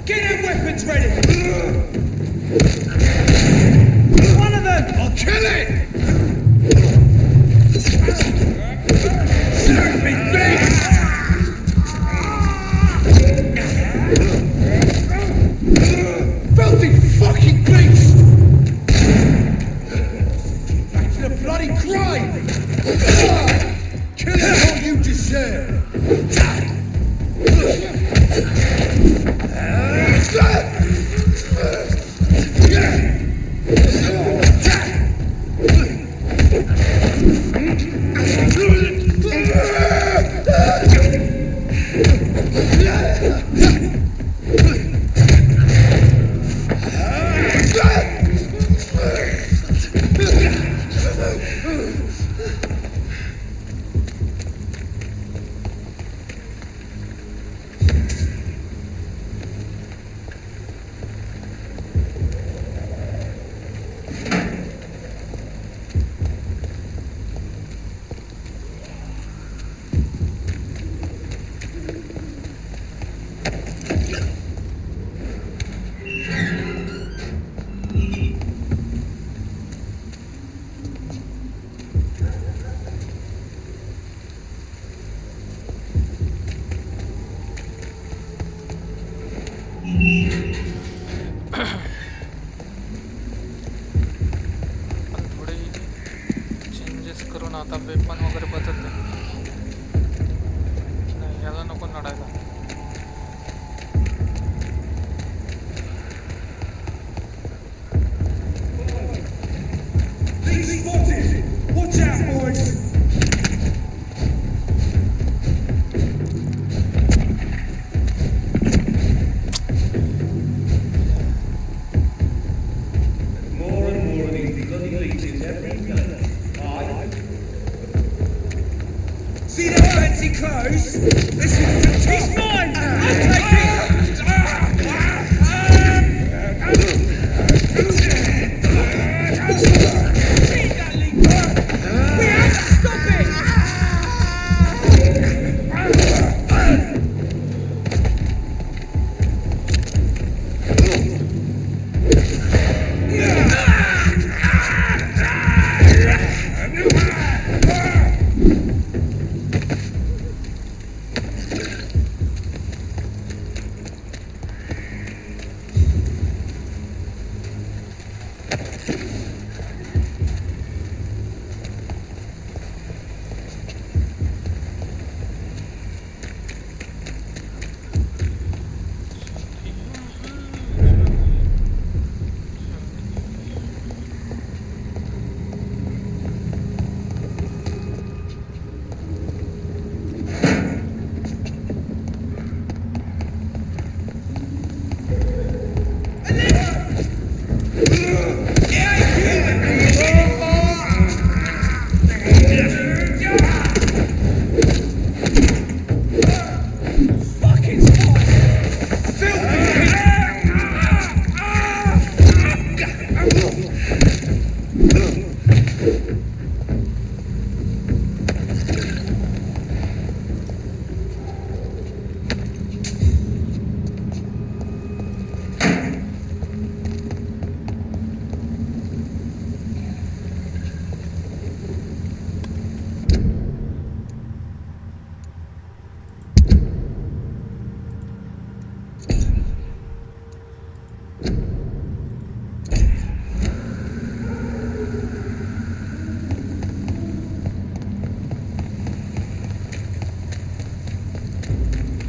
Get their weapons ready! One of them! I'll kill it! Serve me, bitch! Filthy fucking beast! Back to the bloody grind! Kill it what you deserve! आता weapon वगैरे बदलले नाही याला नको लढायला Watch out, boys! More and more of these bloody leeches every minute. See that fancy clothes? This is he's mine! I'll take it! See that leak? We have to stop it!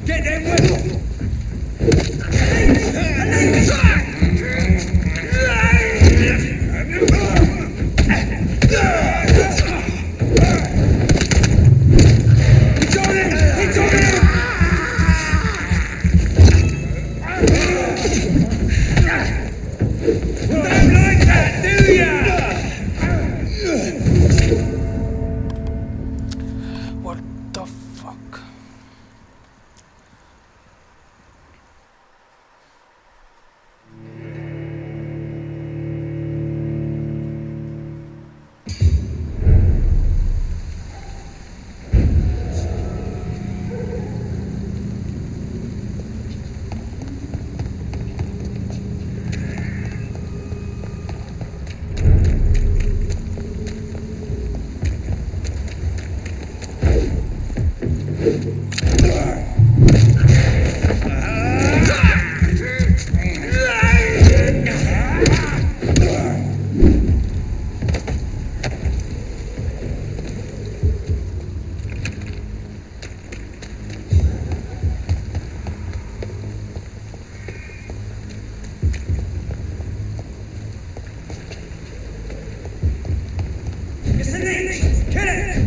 Get them weapons! It's an H! Kill it!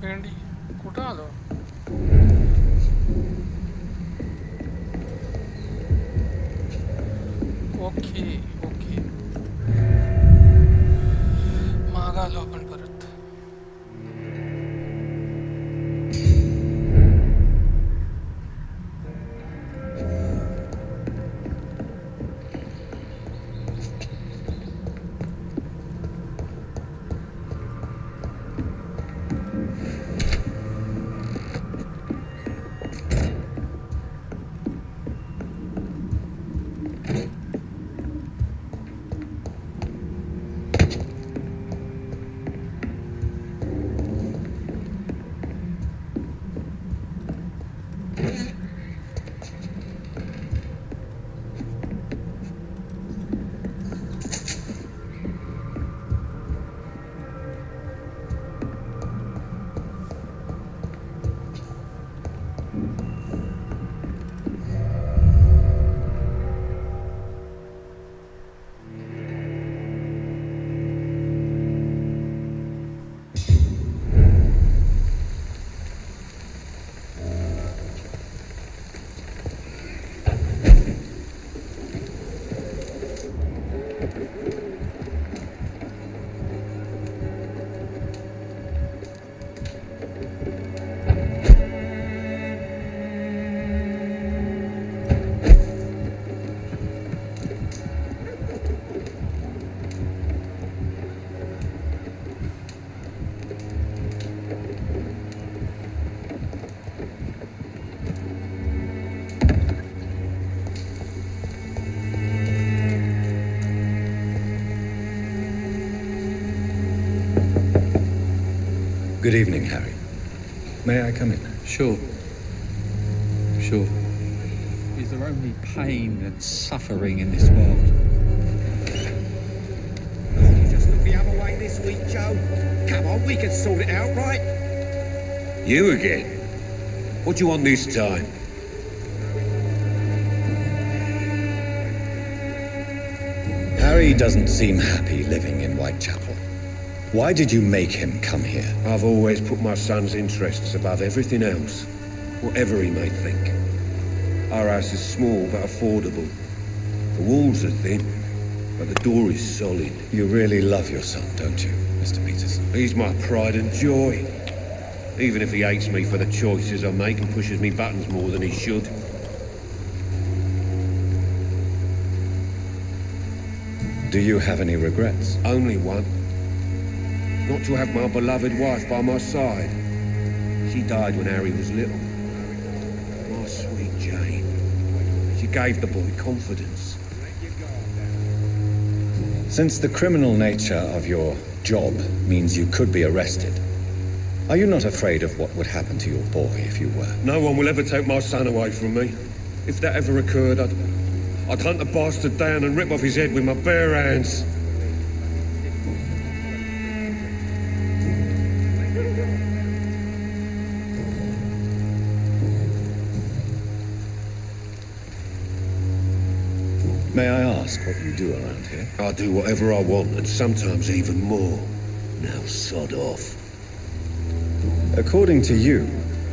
भेंडी कुठं आलो? Okay okay, माग आलो आपण परत. Good evening, Harry. May I come in? Sure. Sure. Is there only pain and suffering in this world? You just look the other way this week, Joe. Come on, we can sort it out, right? You again? What do you want this time? Harry doesn't seem happy living in Whitechapel. Why did you make him come here? I've always put my son's interests above everything else, whatever he may think. Our house is small but affordable. The walls are thin, but the door is solid. You really love your son, don't you, Mr. Peterson? He's my pride and joy. Even if he hates me for the choices I make and pushes me buttons more than he should. Do you have any regrets? Only one. Not to have my beloved wife by my side. She died when Harry was little. My sweet Jane. She gave the boy confidence. Since the criminal nature of your job means you could be arrested, are you not afraid of what would happen to your boy if you were? No one will ever take my son away from me. If that ever occurred, I'd hunt the bastard down and rip off his head with my bare hands. May I ask what you do around here? I do whatever I want, and sometimes even more. Now sod off. According to you,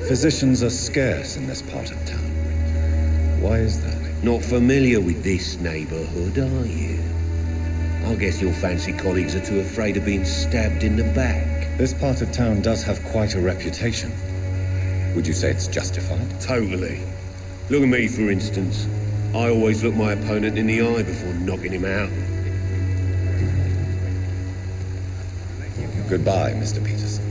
physicians are scarce in this part of town. Why is that? Not familiar with this neighborhood, are you? I guess your fancy colleagues are too afraid of being stabbed in the back. This part of town does have quite a reputation. Would you say it's justified? Totally. Look at me, for instance. I always look my opponent in the eye before knocking him out. Goodbye, Mr. Peterson.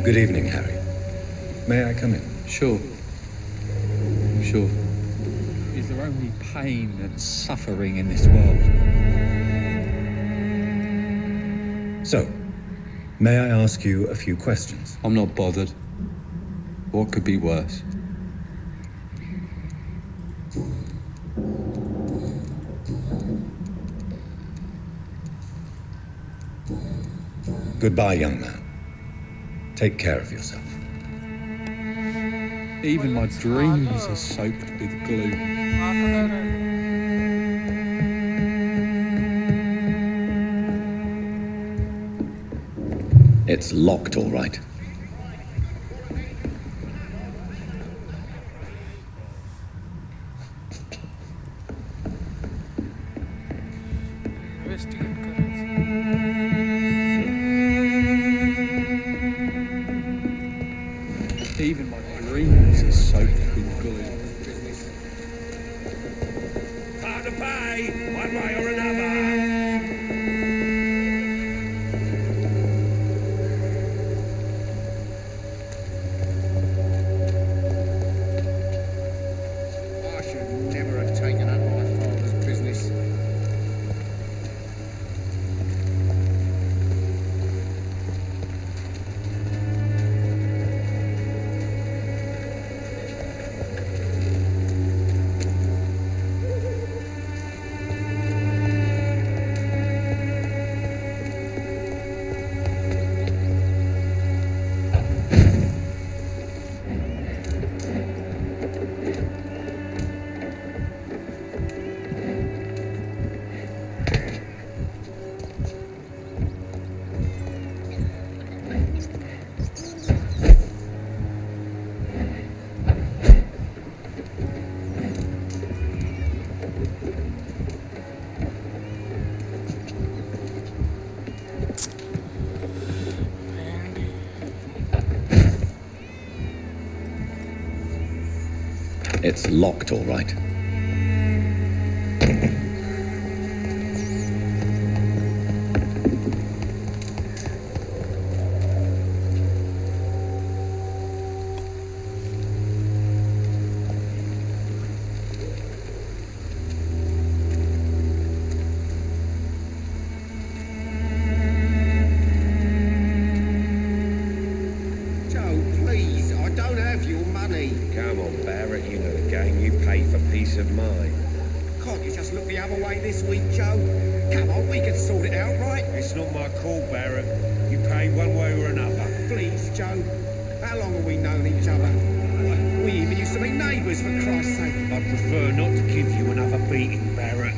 Good evening, Harry. May I come in? Sure. Sure. Is there only pain and suffering in this world? So, may I ask you a few questions? I'm not bothered. What could be worse? Goodbye, young man. Take care of yourself. Even my dreams are soaked with glue. It's locked, all right. Investigate करें Even my dreams are soaked with glue. Hard to pay, one way or another. I should never have taken up my father's business. It's locked, all right. of mind. Can't you just look the other way this week, Joe? Come on, we can sort it out, right? It's not my call, Barrett. You pay one way or another. Please, Joe. How long have we known each other? We even used to be neighbours, for Christ's sake. I prefer not to give you another beating, Barrett.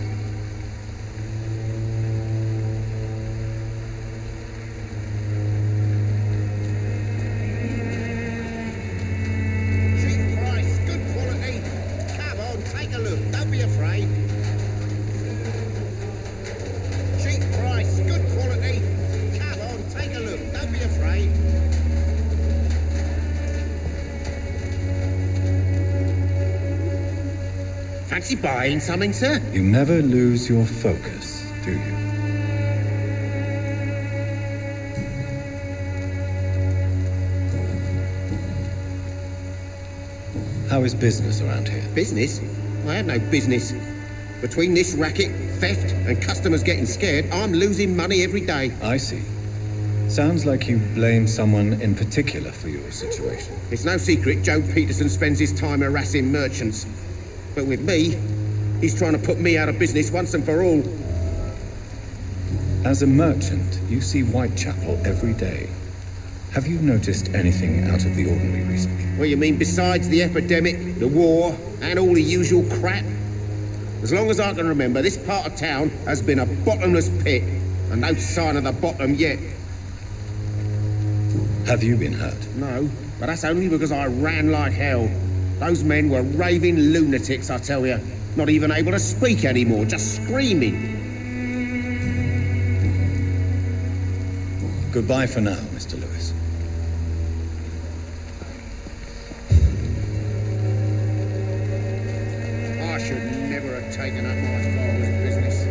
Cheap price, good quality. Come on, take a look. Don't be afraid. Cheap price, good quality. Come on, take a look. Don't be afraid. Fancy buying something, sir? You never lose your focus, do you? How is business around here? Business? I have no business. Between this racket, theft, and customers getting scared, I'm losing money every day. I see. Sounds like you blame someone in particular for your situation. It's no secret Joe Peterson spends his time harassing merchants. But with me, he's trying to put me out of business once and for all. As a merchant, you see Whitechapel every day. Have you noticed anything out of the ordinary recently? What you mean, besides the epidemic, the war, and all the usual crap? As long as I can remember, this part of town has been a bottomless pit, and no sign of the bottom yet. Have you been hurt? No, but that's only because I ran like hell. Those men were raving lunatics, I tell you. Not even able to speak anymore, just screaming. Goodbye for now, Mr. Lewis. I should never have taken up my father's business.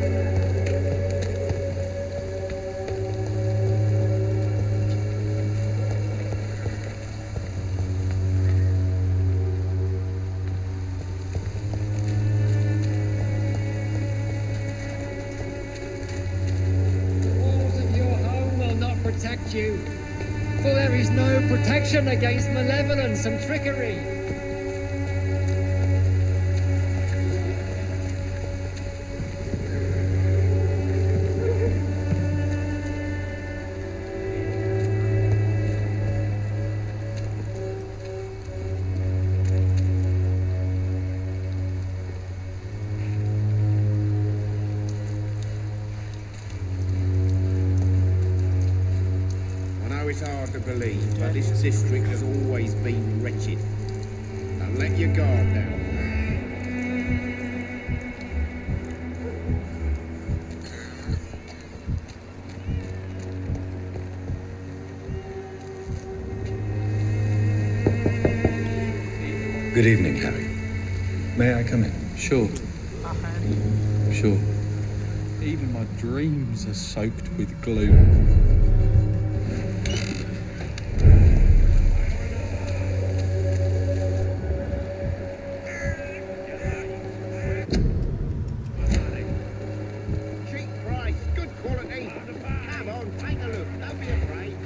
Walls of your home will not protect you, for there is no protection against malevolence and trickery. It's hard to believe, but this district has always been wretched. Don't let your guard down. Good evening, Harry. May I come in? Sure, Harry. sure. Even my dreams are soaked with gloom. Cheap price, good quality. Come on, take a look. Don't be afraid.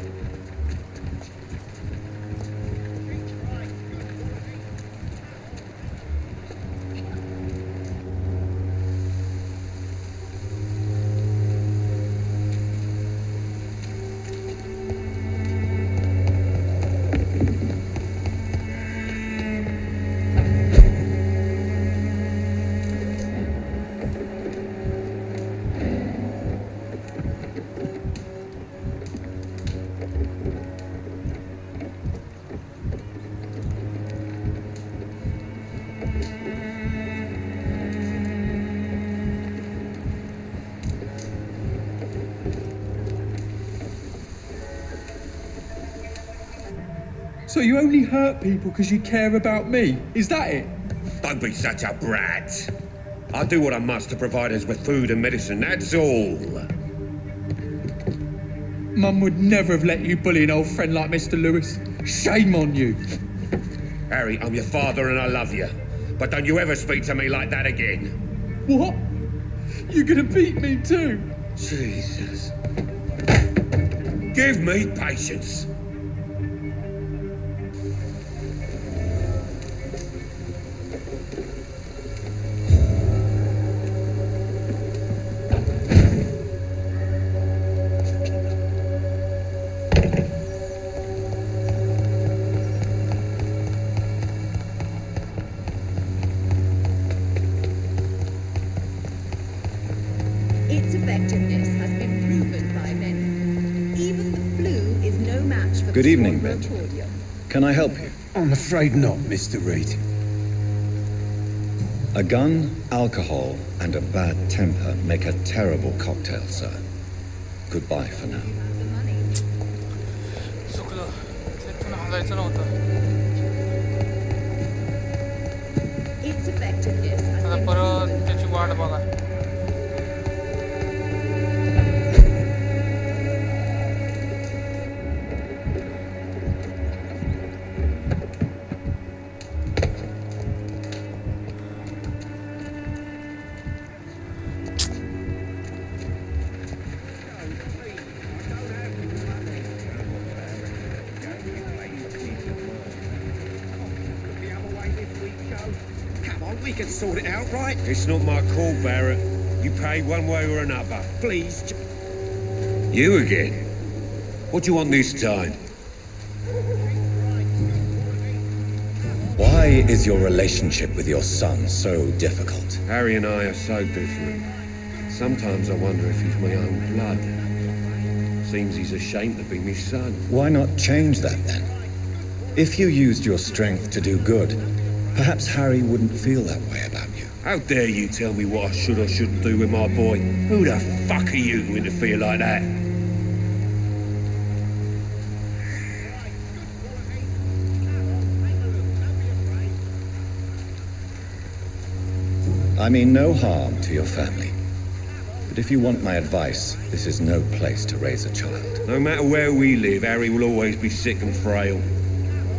Cheap price, good quality. So you only hurt people because you care about me? Is that it? Don't be such a brat. I do what I must to provide us with food and medicine, that's all. Mum would never have let you bully an old friend like Mr. Lewis. Shame on you. Harry, I'm your father and I love you. But don't you ever speak to me like that again. What? You're gonna beat me too? Jesus. Give me patience. Good evening, Benjamin. Can I help you? I'm afraid not, Mr. Reed. A gun, alcohol, and a bad temper make a terrible cocktail, sir. Goodbye for now. चुकलं तिथून हलायचं नव्हतं. Its effectiveness has आता been परत त्याची वाट बघा. Come on, we can sort it out, right? It's not my call, Barrett. You pay one way or another. Please. You again? What do you want this time? Why is your relationship with your son so difficult? Harry and I are so different. Sometimes I wonder if he's my own blood. Seems he's ashamed to be my son. Why not change that then? If you used your strength to do good, perhaps Harry wouldn't feel that way about you. How dare you tell me what I should or shouldn't do with my boy? Who the fuck are you to interfere like that? I mean no harm to your family. But if you want my advice, this is no place to raise a child. No matter where we live, Harry will always be sick and frail.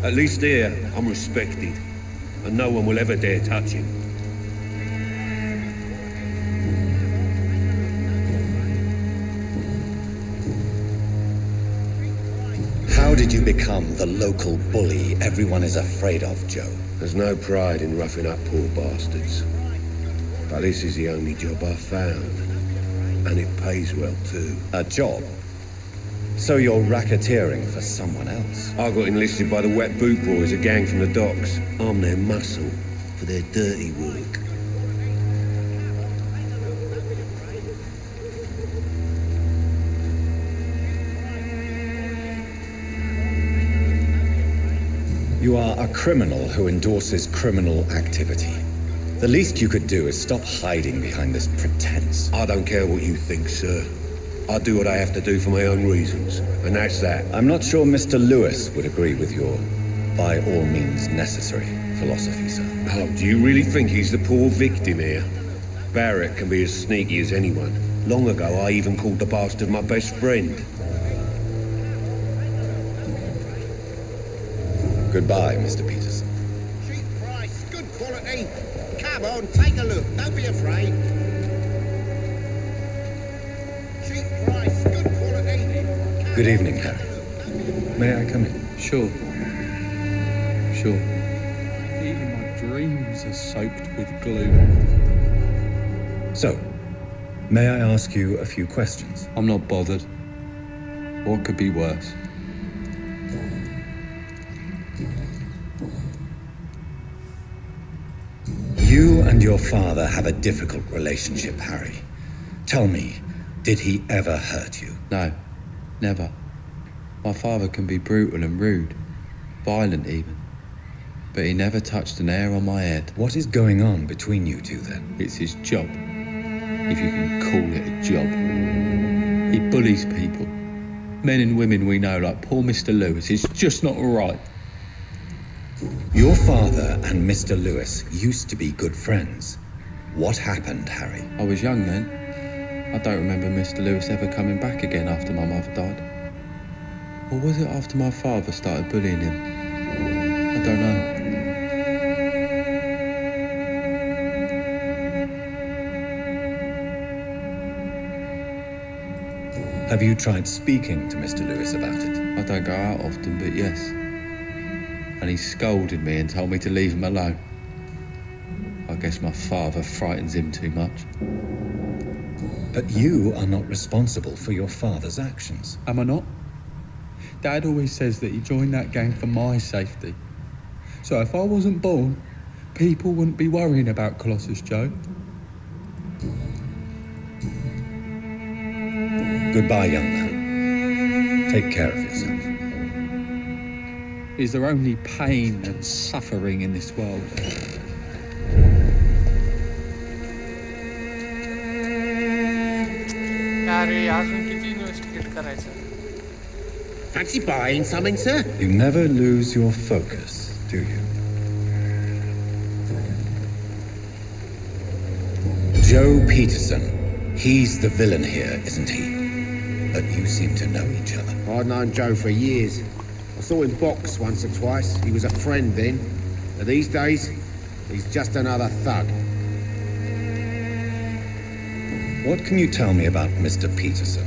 At least here, I'm respected. And no one will ever dare touch him. How did you become the local bully everyone is afraid of, Joe? There's no pride in roughing up poor bastards. But this is the only job I've found. And it pays well, too. A job? So you're racketeering for someone else? I got enlisted by the Wet Boot Boys, a gang from the docks. I'm their muscle for their dirty work. You are a criminal who endorses criminal activity. The least you could do is stop hiding behind this pretense. I don't care what you think, sir. I do what I have to do for my own reasons, and that's that. I'm not sure Mr. Lewis would agree with your by all means necessary philosophy, sir. Oh, do you really think he's the poor victim here? Barrett can be as sneaky as anyone. Long ago, I even called the bastard my best friend. Goodbye, Mr. Peterson. Cheap price, good quality. Come on, take a look. Don't be afraid. Cheap price, good quality. Good evening, Harry. May I come in? Sure. Sure. Even my dreams are soaked with gloom. So, may I ask you a few questions? I'm not bothered. What could be worse? You and your father have a difficult relationship, Harry. Tell me, did he ever hurt you? No, never. My father can be brutal and rude, violent even. But he never touched an hair on my head. What is going on between you two then? It's his job, if you can call it a job. He bullies people. Men and women we know, like poor Mr. Lewis. It's just not right. Your father and Mr. Lewis used to be good friends. What happened, Harry? I was young then. I don't remember Mr. Lewis ever coming back again after my mother died. Or was it after my father started bullying him? I don't know. Have you tried speaking to Mr. Lewis about it? I don't go out often, but yes. And he scolded me and told me to leave him alone. I guess my father frightens him too much. But you are not responsible for your father's actions. Am I not? Dad always says that he joined that gang for my safety. So if I wasn't born, people wouldn't be worrying about Colossus Joe. Goodbye, young man. Take care of yourself. Is there only pain and suffering in this world? अरे अजून किती investigate करायचं? Fancy buying something, sir? You never lose your focus, do you? Joe Peterson. He's the villain here, isn't he? But you seem to know each other. I've known Joe for years. I saw him box once or twice. He was a friend then. But these days, he's just another thug. What can you tell me about Mr. Peterson?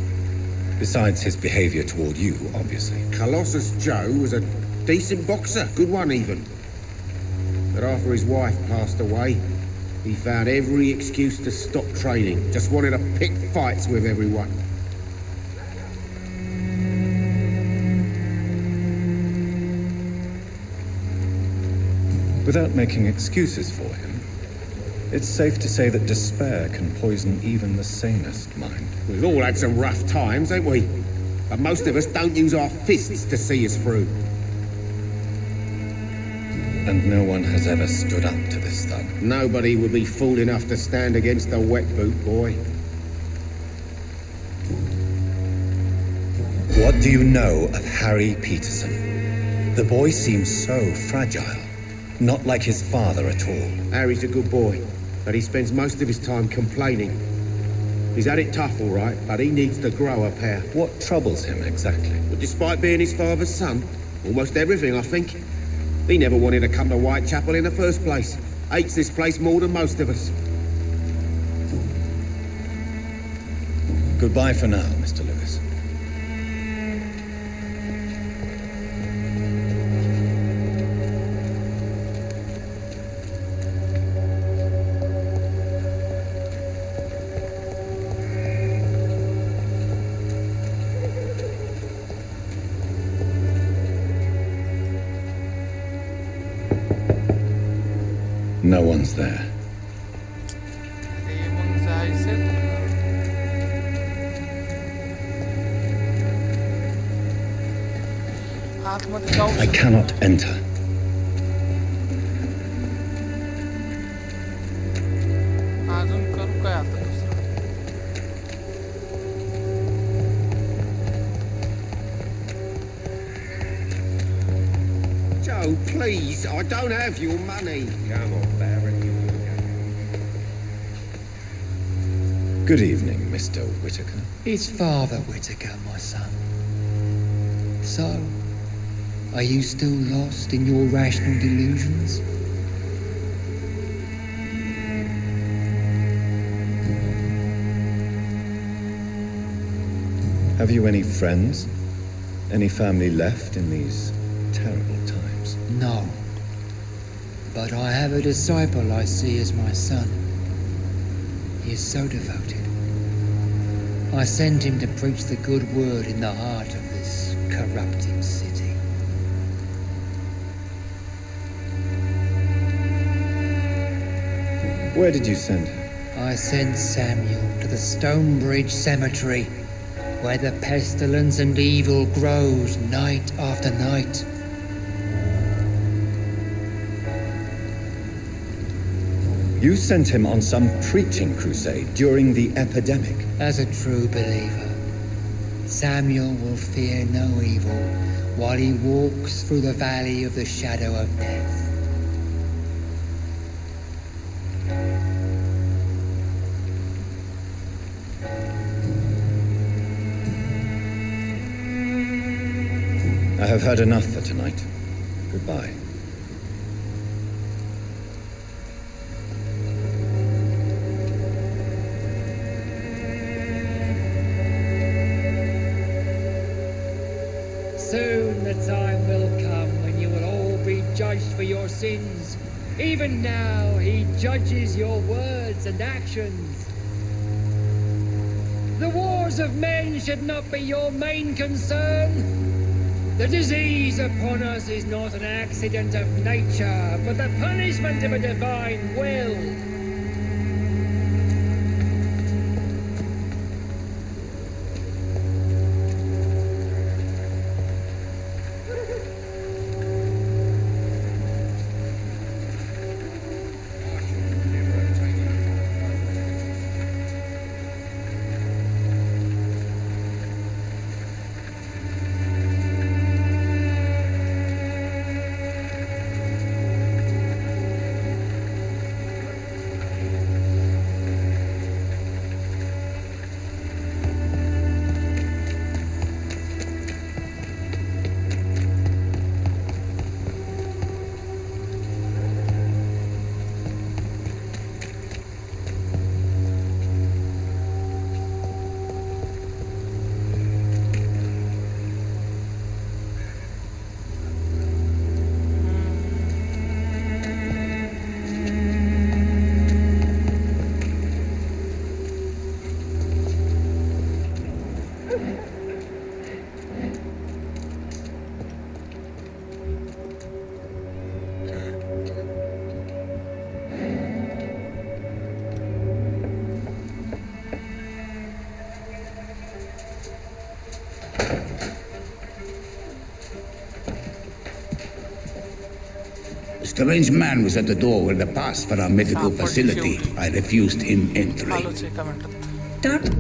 Besides his behavior toward you, obviously. Colossus Joe was a decent boxer, good one even. But after his wife passed away, he found every excuse to stop training. Just wanted to pick fights with everyone. Without making excuses for him, it's safe to say that despair can poison even the sanest mind. We've all had some rough times, ain't we? But most of us don't use our fists to see us through. And no one has ever stood up to this thug. Nobody would be fool enough to stand against a wet boot boy. What do you know of Harry Peterson? The boy seems so fragile. Not like his father at all. Harry's a good boy, but he spends most of his time complaining. He's had it tough, all right, but he needs to grow a pair. What troubles him exactly? But despite being his father's son, almost everything, I think. He never wanted to come to Whitechapel in the first place. Hates this place more than most of us. Goodbye for now, Mr. Lewis. No one's there. अरे मग जायचं. आतमध्ये जाऊ I cannot enter. अजून करू काय आता दुसरं? Joe, please, I don't have your money. Come on, Barrett, you Good evening, Mr. Whitaker. It's Father Whitaker, my son. So, are you still lost in your rational delusions? Have you any friends? Any family left in these terrible times? No. But I have a disciple I see as my son. He is so devoted. I sent him to preach the good word in the heart of this corrupted city. Where did you send him? I sent Samuel to the Stonebridge Cemetery, where the pestilence and evil grows night after night. You sent him on some preaching crusade during the epidemic. As a true believer, Samuel will fear no evil while he walks through the valley of the shadow of death. I have heard enough for tonight. Goodbye. Soon the time will come when you will all be judged for your sins. Even now, he judges your words and actions. The wars of men should not be your main concern. The disease upon us is not an accident of nature, but the punishment of a divine will. Strange man was at the door with a pass for our medical facility. I refused him entry. आलोच एका मिनिटात. Dar-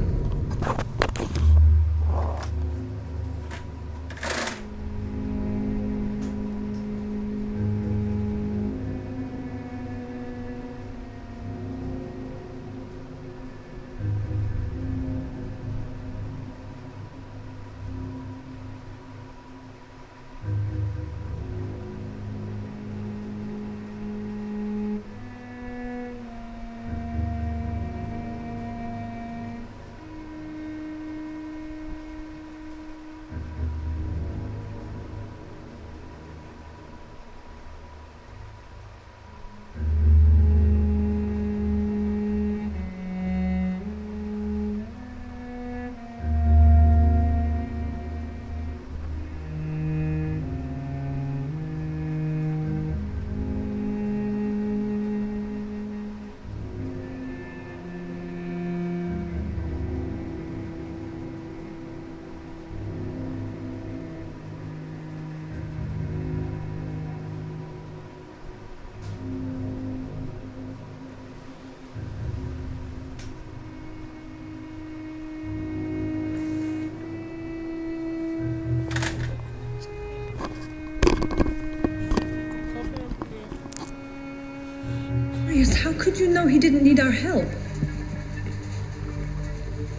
How could you know he didn't need our help?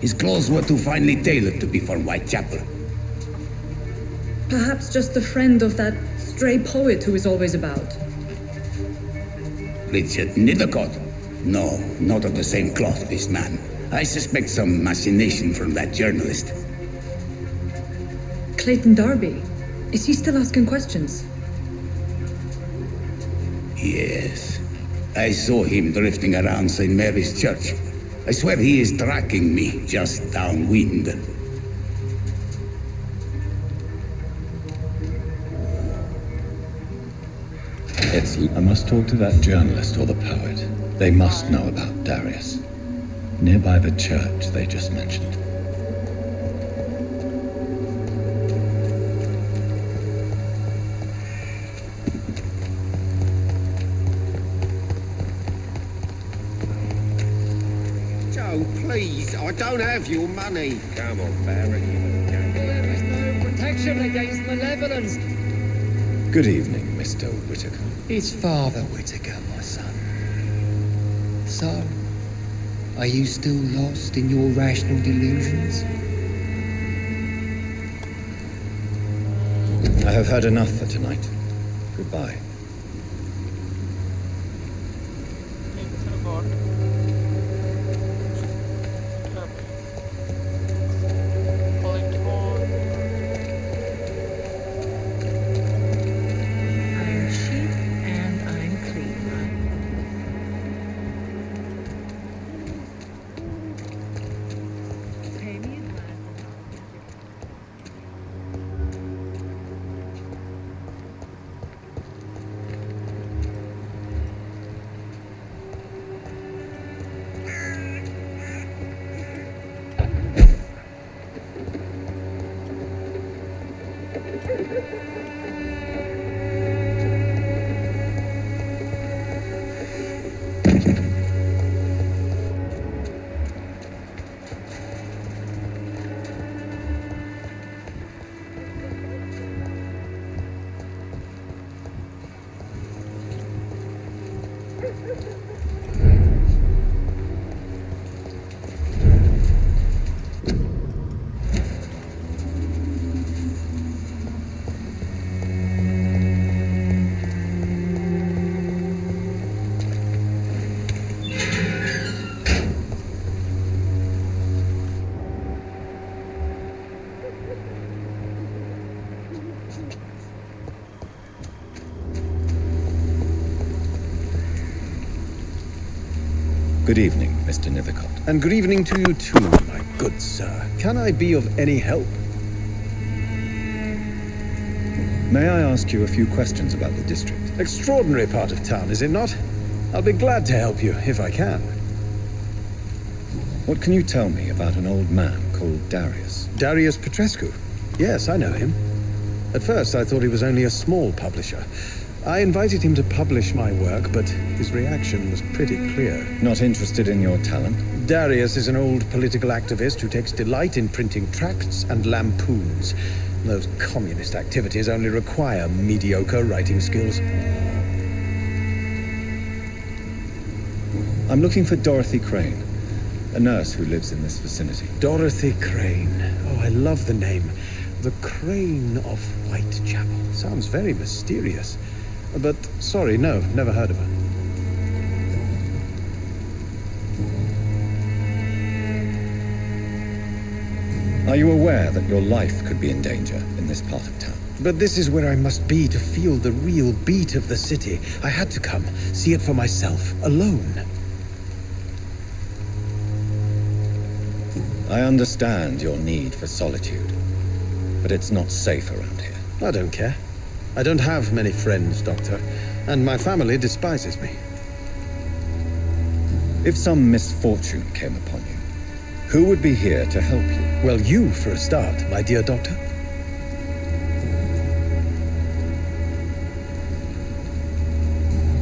His clothes were too finely tailored to be for Whitechapel. Perhaps just a friend of that stray poet who is always about. Richard Nethercott? No, not of the same cloth, this man. I suspect some machination from that journalist. Clayton Darby. Is he still asking questions? Yes. I saw him drifting around St. Mary's Church. I swear he is tracking me just downwind. I must talk to that journalist or the poet. They must know about Darius. Nearby the church they just mentioned. Joe, please, I don't have your money. Come on, Barry. There is no protection against malevolence. Good evening, Mr. Whitaker. It's Father Whitaker, my son. So, are you still lost in your rational delusions? I have heard enough for tonight. Goodbye. I'm cheap and I'm clean. Pay me advance. Good evening, Mr. Nethercott. And good evening to you too, my good sir. Can I be of any help? May I ask you a few questions about the district? Extraordinary part of town, is it not? I'll be glad to help you, if I can. What can you tell me about an old man called Darius? Darius Petrescu? Yes, I know him. At first, I thought he was only a small publisher. I invited him to publish my work, but his reaction was pretty clear. Not interested in your talent? Darius is an old political activist who takes delight in printing tracts and lampoons. Those communist activities only require mediocre writing skills. I'm looking for Dorothy Crane, a nurse who lives in this vicinity. Dorothy Crane. Oh, I love the name. The Crane of Whitechapel. Sounds very mysterious. But, sorry, no, never heard of her. Are you aware that your life could be in danger in this part of town? But this is where I must be to feel the real beat of the city. I had to come, see it for myself, alone. I understand your need for solitude, but it's not safe around here. I don't care. I don't have many friends, Doctor, and my family despises me. If some misfortune came upon you, who would be here to help you? Well, you for a start, my dear Doctor.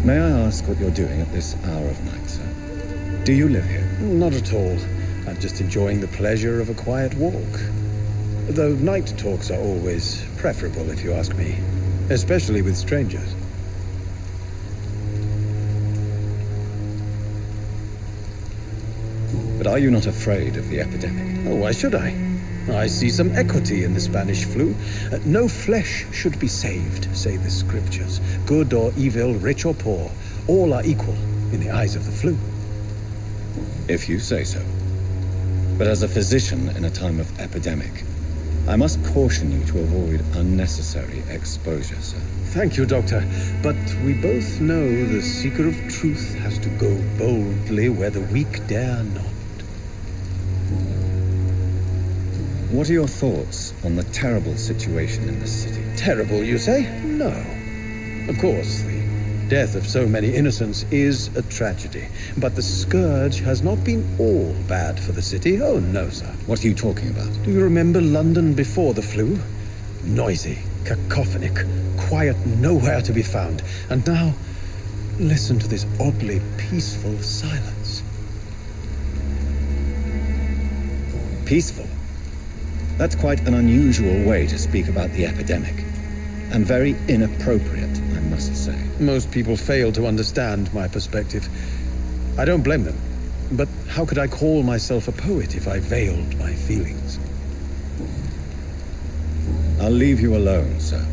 May I ask what you're doing at this hour of night, sir? Do you live here? Not at all. I'm just enjoying the pleasure of a quiet walk. Though night talks are always preferable, if you ask me. Especially with strangers. But are you not afraid of the epidemic? Oh, why should I? I see some equity in the Spanish flu. No flesh should be saved, say the scriptures. Good or evil, rich or poor, all are equal in the eyes of the flu. If you say so. But as a physician in a time of epidemic, I must caution you to avoid unnecessary exposure, sir. Thank you, Doctor. But we both know the seeker of truth has to go boldly where the weak dare not. What are your thoughts on the terrible situation in this city? Terrible, you say? No. Of course, the death of so many innocents is a tragedy. But the scourge has not been all bad for the city. Oh, no, sir. What are you talking about? Do you remember London before the flu? Noisy, cacophonic, quiet nowhere to be found. And now, listen to this oddly peaceful silence. Peaceful? That's quite an unusual way to speak about the epidemic. And very inappropriate, I must say. Most people fail to understand my perspective. I don't blame them. But how could I call myself a poet if I veiled my feelings? I'll leave you alone, sir.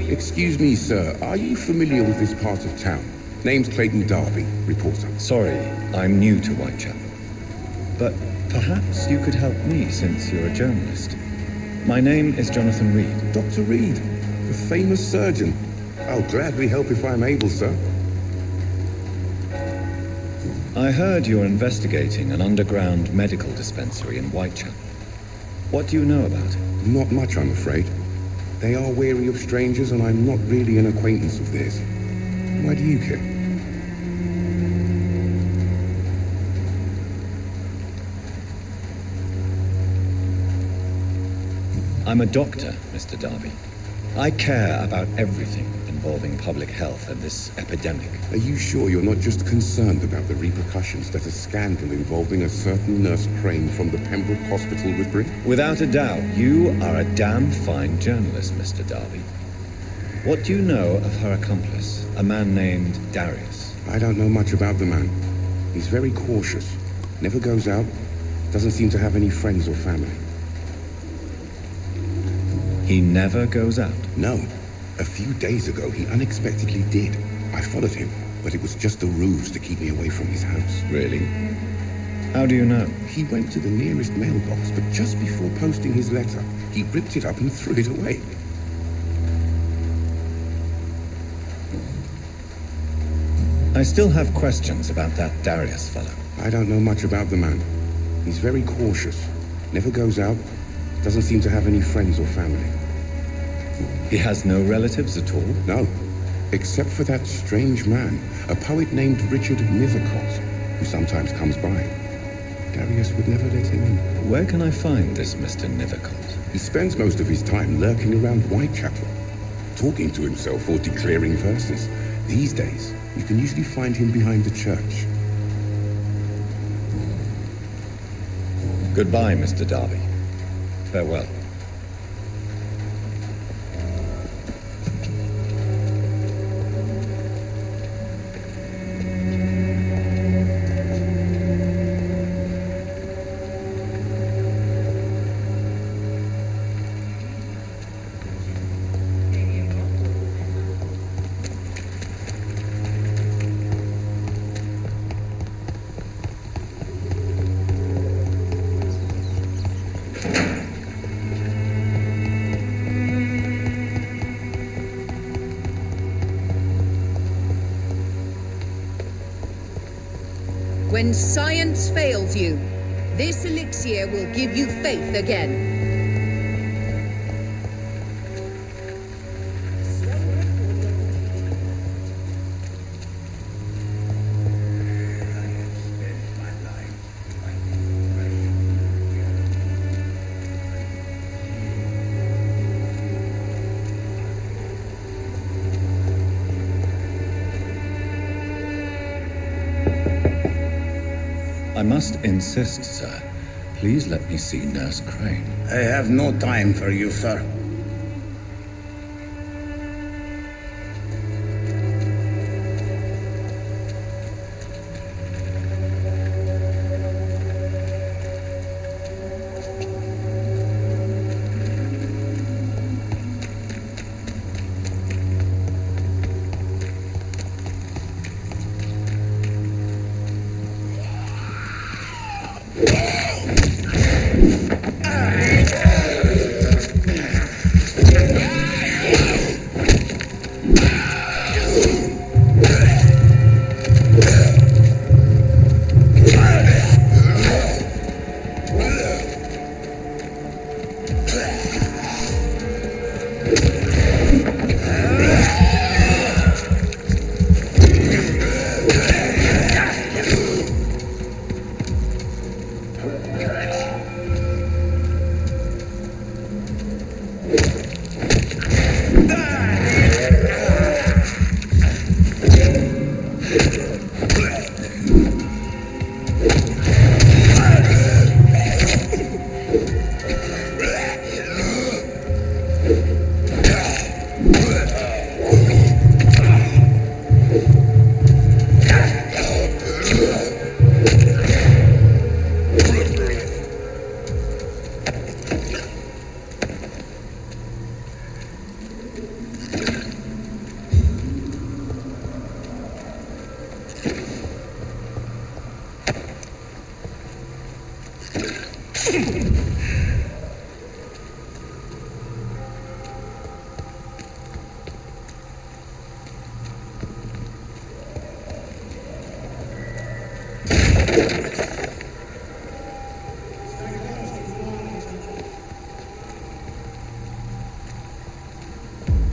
Excuse me, sir. Are you familiar with this part of town? Name's Clayton Darby, reporter. Sorry, I'm new to Whitechapel. But perhaps you could help me since you're a journalist. My name is Jonathan Reed. Dr. Reed, the famous surgeon. I'll gladly help if I'm able, sir. I heard you're investigating an underground medical dispensary in Whitechapel. What do you know about it? Not much, I'm afraid. They are wary of strangers, and I'm not really an acquaintance of theirs. Why do you care? I'm a doctor, Mr. Darby. I care about everything in involving public health and this epidemic. Are you sure you're not just concerned about the repercussions that a scandal involving a certain Nurse Crane from the Pembroke Hospital would bring? Without a doubt, you are a damn fine journalist, Mr. Darby. What do you know of her accomplice, a man named Darius? I don't know much about the man. He's very cautious, never goes out, doesn't seem to have any friends or family. He never goes out? No. A few days ago, he unexpectedly did. I followed him, but it was just a ruse to keep me away from his house. Really? How do you know? He went to the nearest mailbox, but just before posting his letter, he ripped it up and threw it away. I still have questions about that Darius fellow. I don't know much about the man. He's very cautious, never goes out, doesn't seem to have any friends or family. He has no relatives at all? No, except for that strange man, a poet named Richard Nivicott, who sometimes comes by. Darius would never let him in. Where can I find this Mr. Nivicott? He spends most of his time lurking around Whitechapel, talking to himself or declaring verses. These days, you can usually find him behind the church. Goodbye, Mr. Darby. Farewell. When science fails you, this elixir will give you faith again. I must insist, sir. Please let me see Nurse Crane. I have no time for you, sir.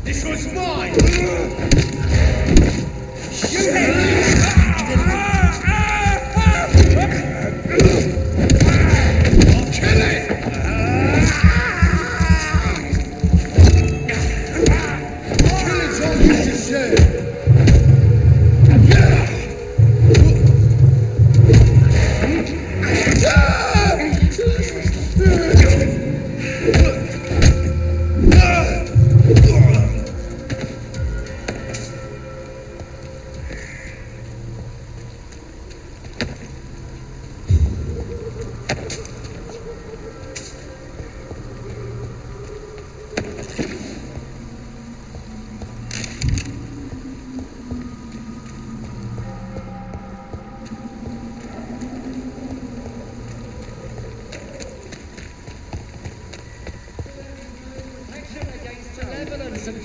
This was mine! I'll kill it!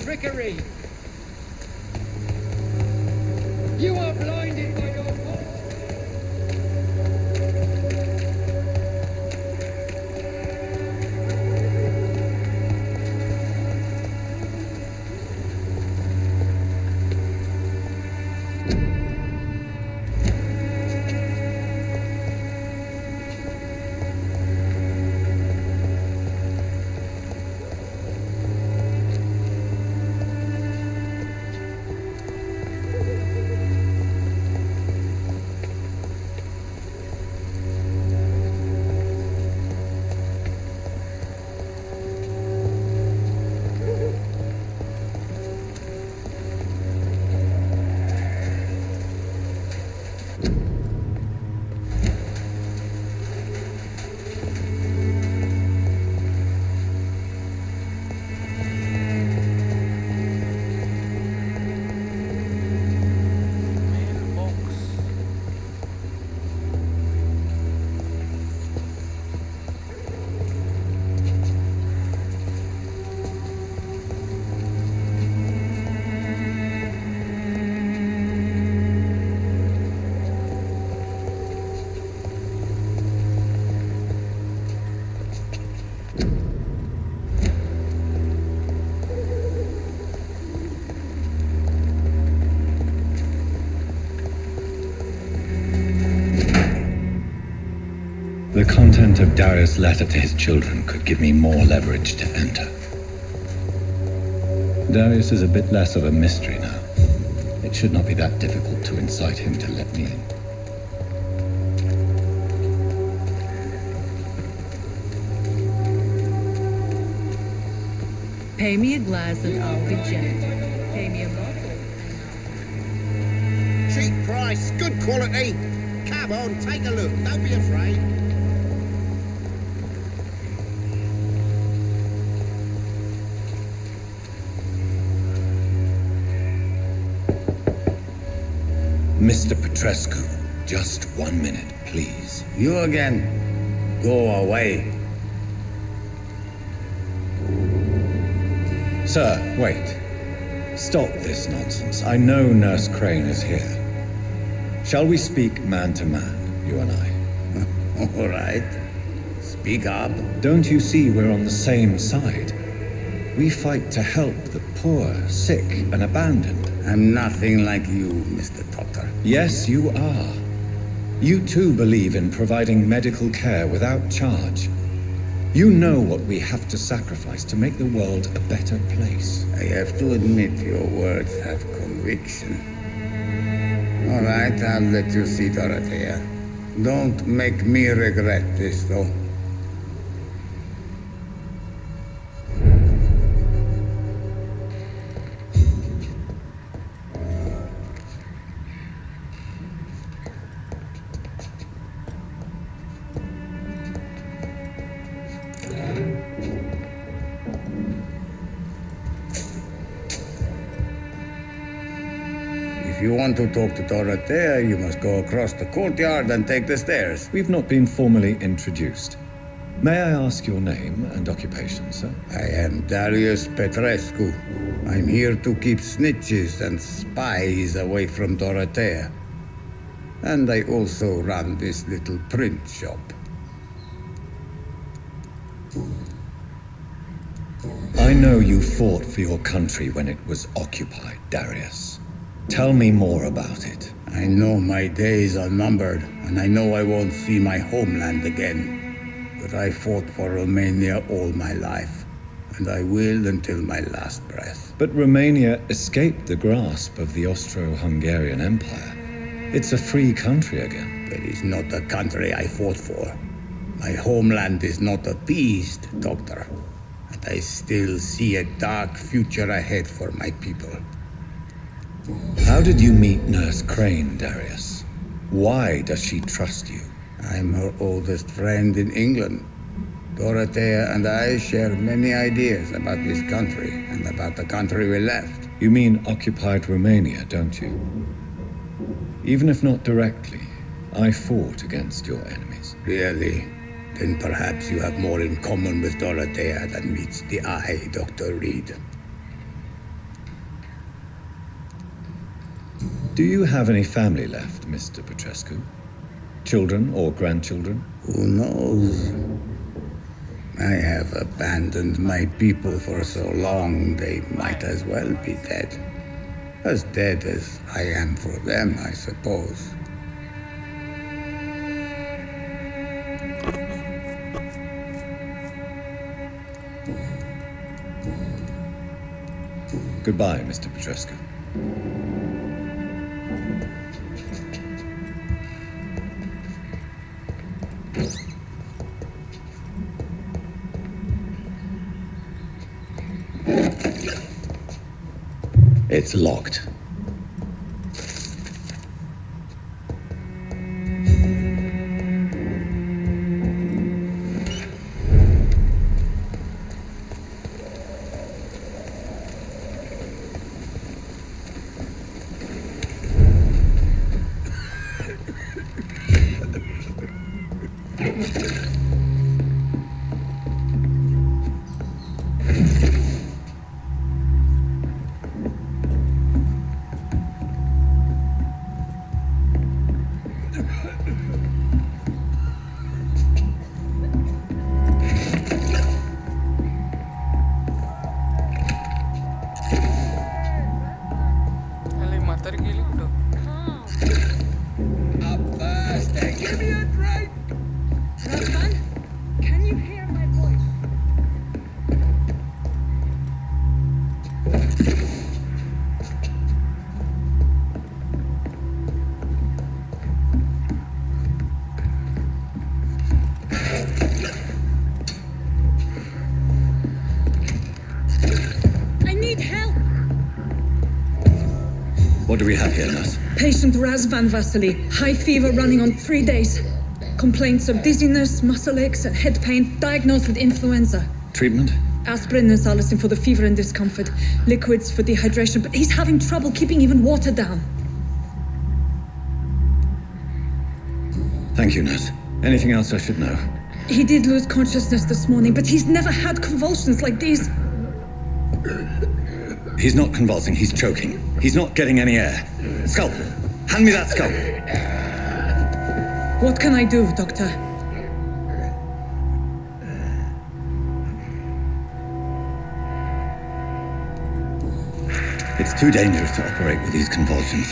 trickery. You are blinded by your fault. The content of Darius' letter to his children could give me more leverage to enter. Darius is a bit less of a mystery now. It should not be that difficult to incite him to let me in. Pay me a glass and I'll be gentle. Pay me a bottle. Cheap price, good quality. Come on, take a look. Don't be afraid. Mr. Petrescu, just 1 minute, please. You again. Go away. Sir, wait. Stop this nonsense. I know Nurse Crane is here. Shall we speak man to man, you and I? All right. Speak up. Don't you see we're on the same side? We fight to help the poor, sick, and abandoned. I'm nothing like you, Mr. Doctor. Yes, you are. You too believe in providing medical care without charge. You know what we have to sacrifice to make the world a better place. I have to admit your words have conviction. All right, I'll let you see Dorothea. Don't make me regret this, though. If you want to talk to Dorothea, you must go across the courtyard and take the stairs. We've not been formally introduced. May I ask your name and occupation, sir? I am Darius Petrescu. I'm here to keep snitches and spies away from Dorothea. And I also run this little print shop. I know you fought for your country when it was occupied, Darius. Tell me more about it. I know my days are numbered, and I know I won't see my homeland again. But I fought for Romania all my life, and I will until my last breath. But Romania escaped the grasp of the Austro-Hungarian Empire. It's a free country again. It is not the country I fought for. My homeland is not appeased, Doctor. And I still see a dark future ahead for my people. How did you meet Nurse Crane, Darius? Why does she trust you? I'm her oldest friend in England. Dorothea and I share many ideas about this country and about the country we left. You mean occupied Romania, don't you? Even if not directly, I fought against your enemies. Really? Then perhaps you have more in common with Dorothea than meets the eye, Dr. Reed. Do you have any family left, Mr. Petrescu? Children or grandchildren? Who knows? I have abandoned my people for so long, they might as well be dead. As dead as I am for them, I suppose. Goodbye, Mr. Petrescu. It's locked. What do we have here, nurse? Patient Razvan Vasily. High fever running on 3 days. Complaints of dizziness, muscle aches, and head pain. Diagnosed with influenza. Treatment? Aspirin and salicin for the fever and discomfort. Liquids for dehydration, but he's having trouble keeping even water down. Thank you, nurse. Anything else I should know? He did lose consciousness this morning, but he's never had convulsions like these. He's not convulsing, he's choking. He's not getting any air. Skull! Hand me that skull! What can I do, Doctor? It's too dangerous to operate with these convulsions.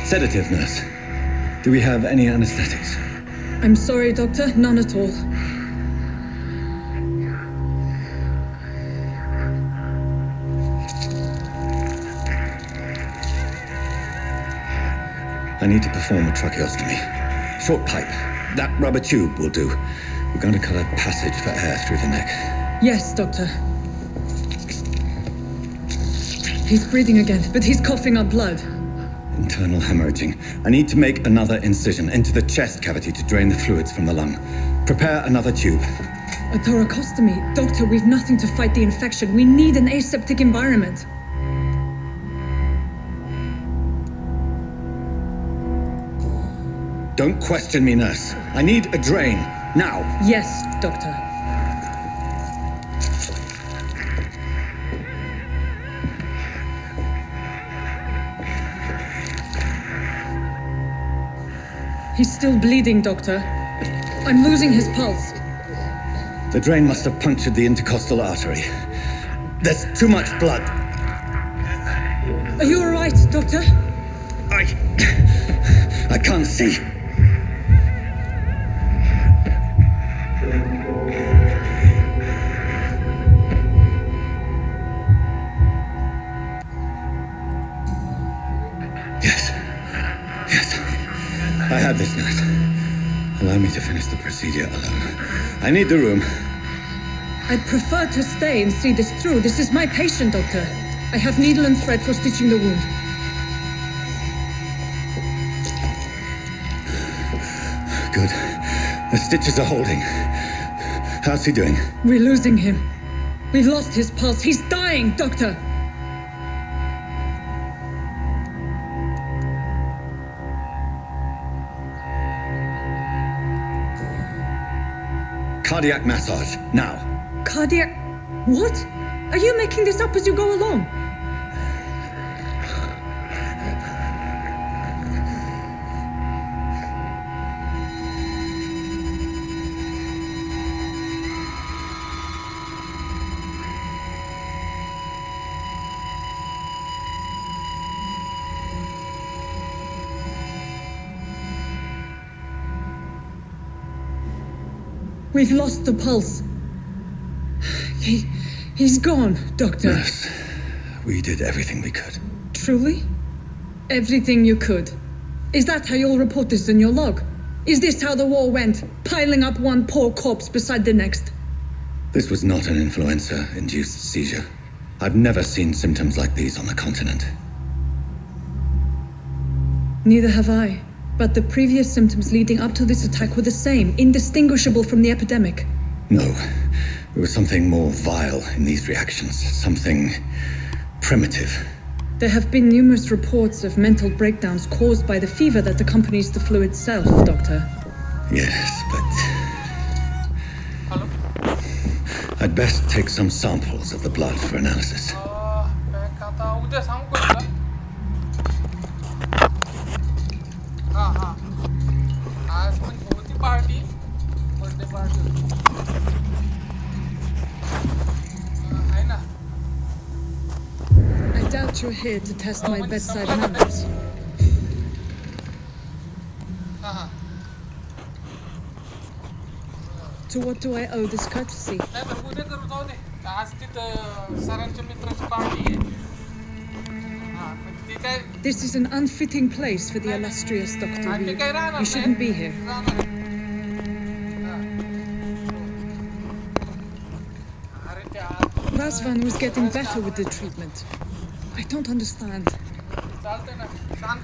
Sedative, nurse. Do we have any anesthetics? I'm sorry, Doctor. None at all. I need to perform a tracheostomy. Short pipe. That rubber tube will do. We're going to cut a passage for air through the neck. Yes, Doctor. He's breathing again, but he's coughing up blood. Internal hemorrhaging. I need to make another incision into the chest cavity to drain the fluids from the lung. Prepare another tube. A thoracostomy. Doctor, we've nothing to fight the infection. We need an aseptic environment. Don't question me, nurse. I need a drain. Now. Yes, Doctor. He's still bleeding, Doctor. I'm losing his pulse. The drain must have punctured the intercostal artery. There's too much blood. Are you all right, Doctor? I can't see. I have this, nurse. Allow me to finish the procedure alone. I need the room. I'd prefer to stay and see this through. This is my patient, Doctor. I have needle and thread for stitching the wound. Good. The stitches are holding. How's he doing? We're losing him. We've lost his pulse. He's dying, Doctor! Cardiac massage, now. Cardiac... What? Are you making this up as you go along? We've lost the pulse. He's gone, Doctor. Nurse, we did everything we could. Truly? Everything you could. Is that how you'll report this in your log? Is this how the war went? Piling up one poor corpse beside the next? This was not an influenza-induced seizure. I've never seen symptoms like these on the continent. Neither have I. But the previous symptoms leading up to this attack were the same, indistinguishable from the epidemic. No. There was something more vile in these reactions. Something primitive. There have been numerous reports of mental breakdowns caused by the fever that accompanies the flu itself, Doctor. Yes, but... I'd best take some samples of the blood for analysis. आज होती party birthday party है ना I doubt you're here to test my bedside manners. To what do I owe this courtesy? नाही तर उद्या करू जाऊ दे आज तिथं सरांच्या मित्राची पार्टी आहे ती काय This is an unfitting place for the illustrious Dr. Reed. You shouldn't be here. Razvan was getting better with the treatment. I don't understand. चालतंय ना सांग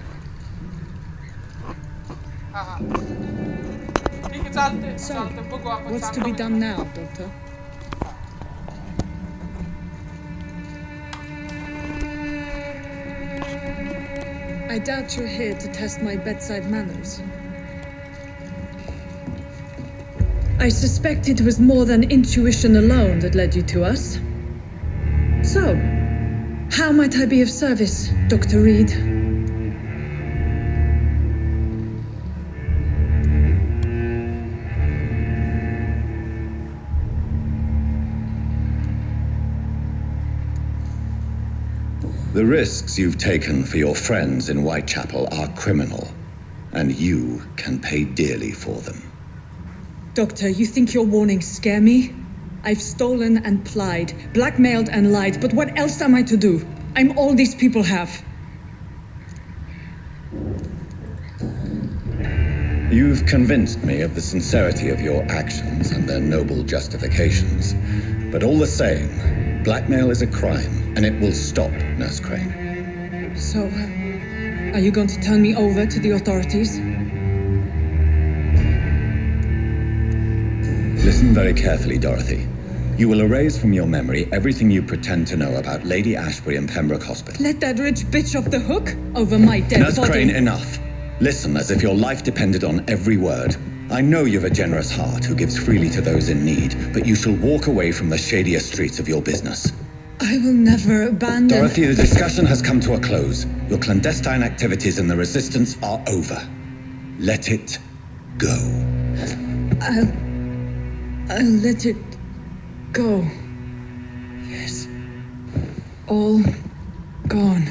ठीक आहे चालतंय चालतंय बघू आपण What's to be done now, Doctor? I doubt you're here to test my bedside manners. I suspect it was more than intuition alone that led you to us. So, how might I be of service, Dr. Reed? The risks you've taken for your friends in Whitechapel are criminal, and you can pay dearly for them. Doctor, you think your warnings scare me? I've stolen and plied, blackmailed and lied, but what else am I to do? I'm all these people have. You've convinced me of the sincerity of your actions and their noble justifications. But all the same, blackmail is a crime, and it will stop, Nurse Crane. So, are you going to turn me over to the authorities? Listen very carefully, Dorothy. You will erase from your memory everything you pretend to know about Lady Ashbury and Pembroke Hospital. Let that rich bitch off the hook over my dead Nurse body. Crane, enough. Listen as if your life depended on every word. I know you've a generous heart who gives freely to those in need, but you shall walk away from the shadier streets of your business. I will never abandon... Dorothy, the discussion has come to a close. Your clandestine activities in the Resistance are over. Let it go. I'll let it go. Yes. All gone.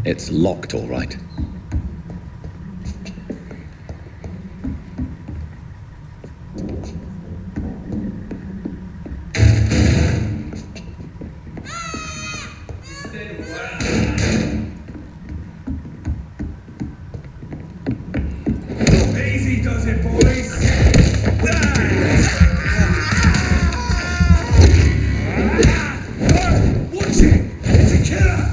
It's locked, all right. Easy does it, boys. Watch it! It's a killer!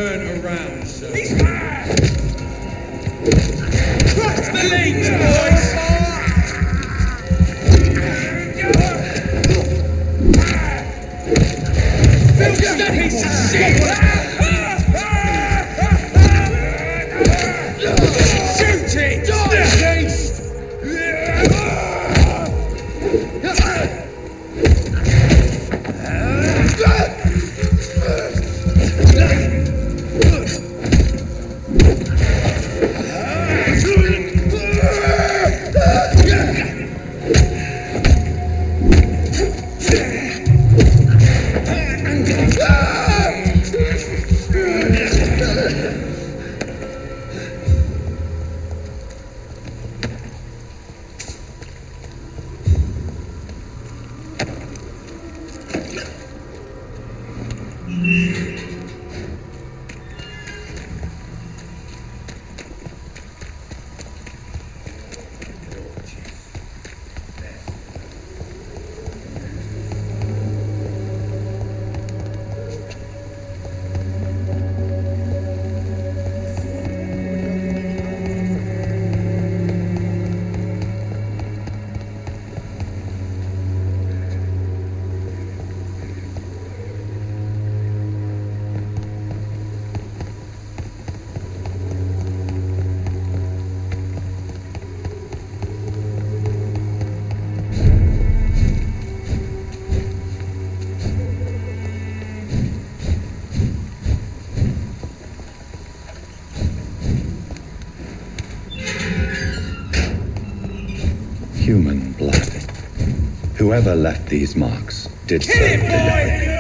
Turn around, sir. He's mad! Crush the leech, boys! Filthy piece of shit! Shoot it! Die, beast! Human blood. Whoever left these marks did so deliberately.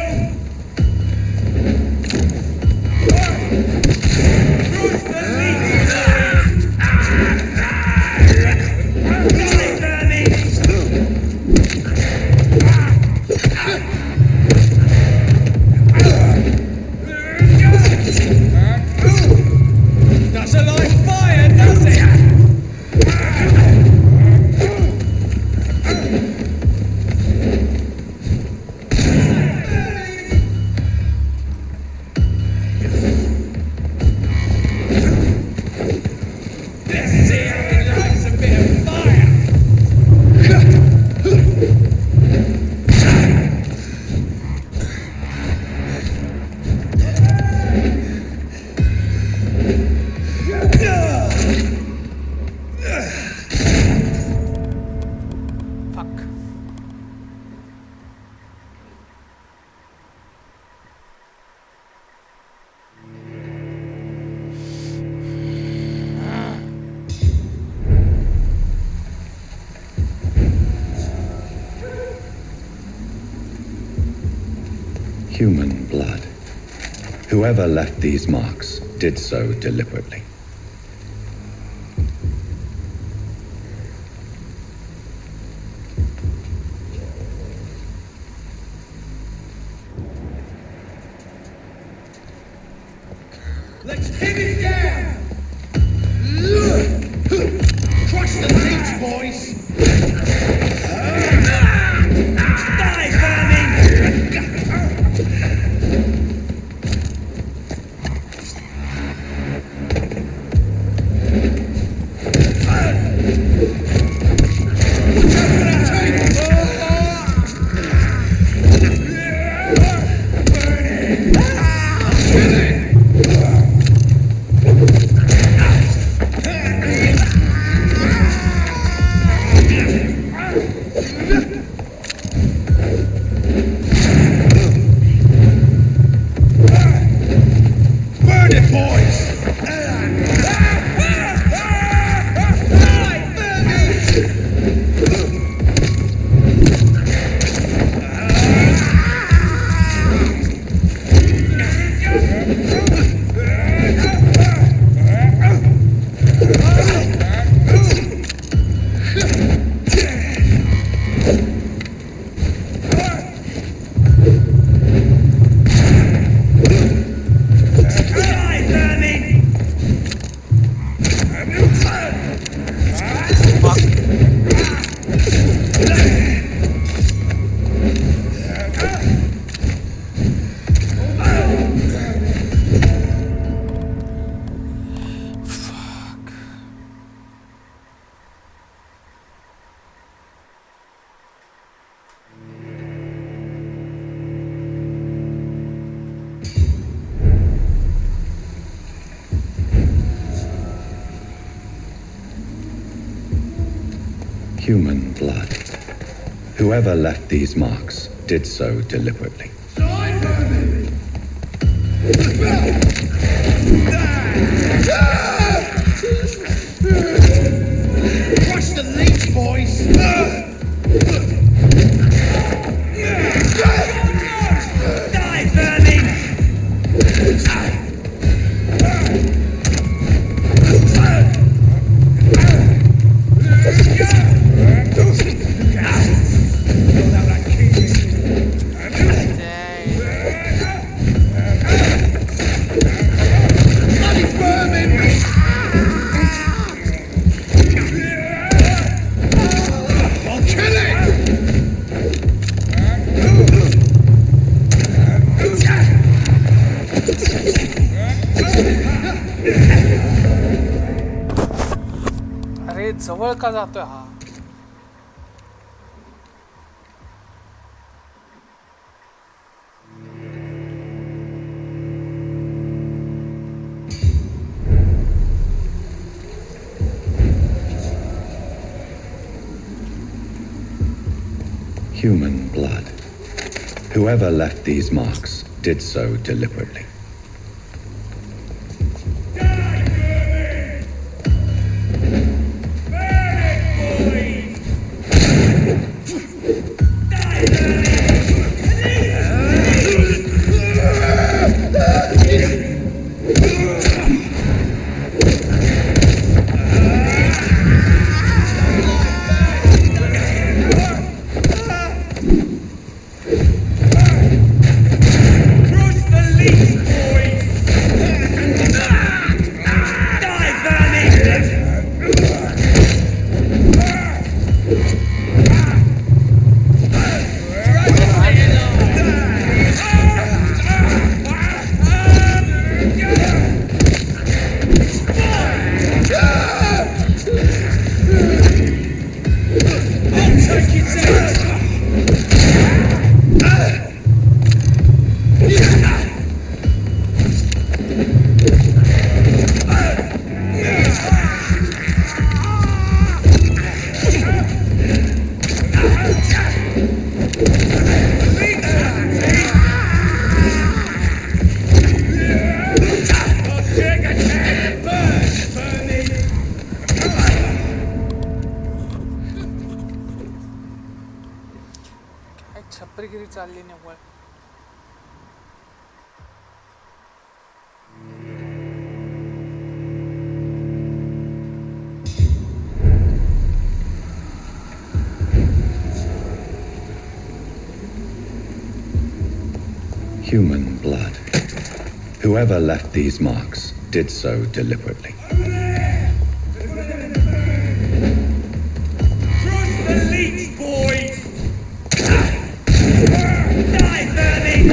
That's a live fire, does it? Human blood. Whoever left these marks did so deliberately. Let's hit it down! Crush the leech, boys! Die, vermin! Burn it, boys! Die, vermin! Human blood. Whoever left these marks did so deliberately. Crush the leech, boys! Die, vermin! अरे जवळ का जातोय हा? Human blood. Whoever left these marks did so deliberately. छपरगिरी चालली निव्वळ. Human blood. Whoever left these marks did so deliberately. Cross the leech, boys! Die, vermin!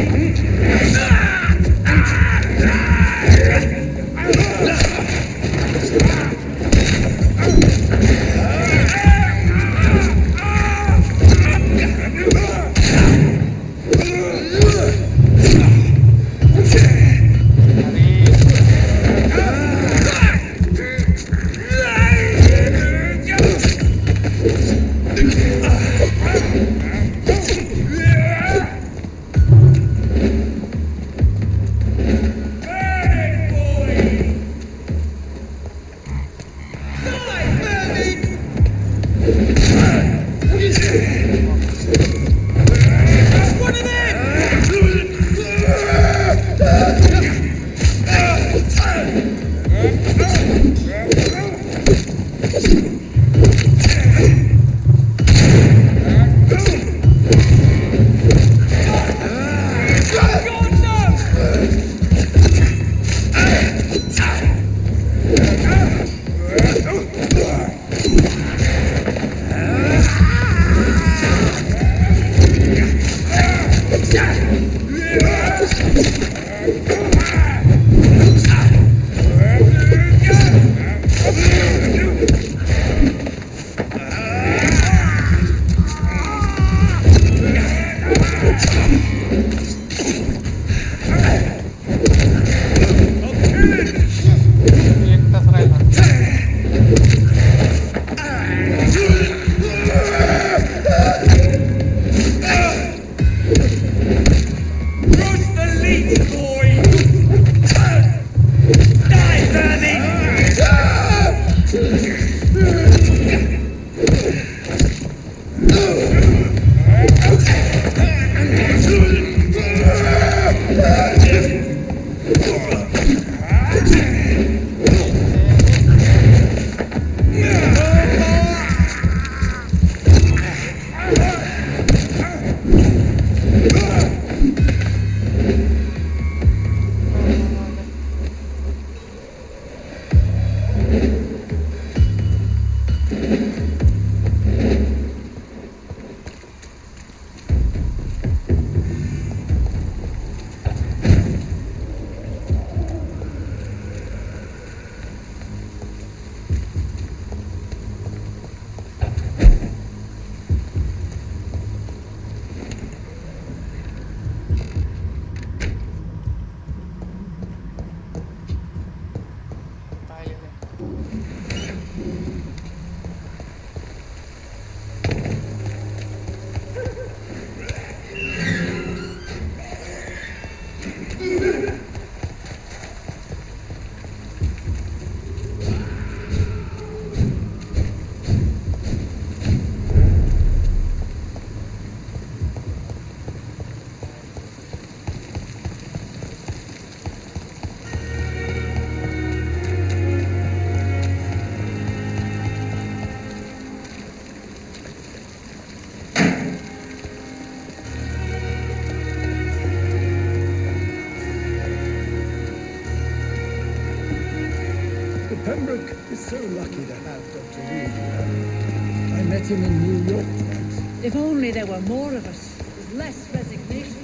Pembroke is so lucky to have Dr. Reed around. I met him in New York once. If only there were more of us, with less resignation.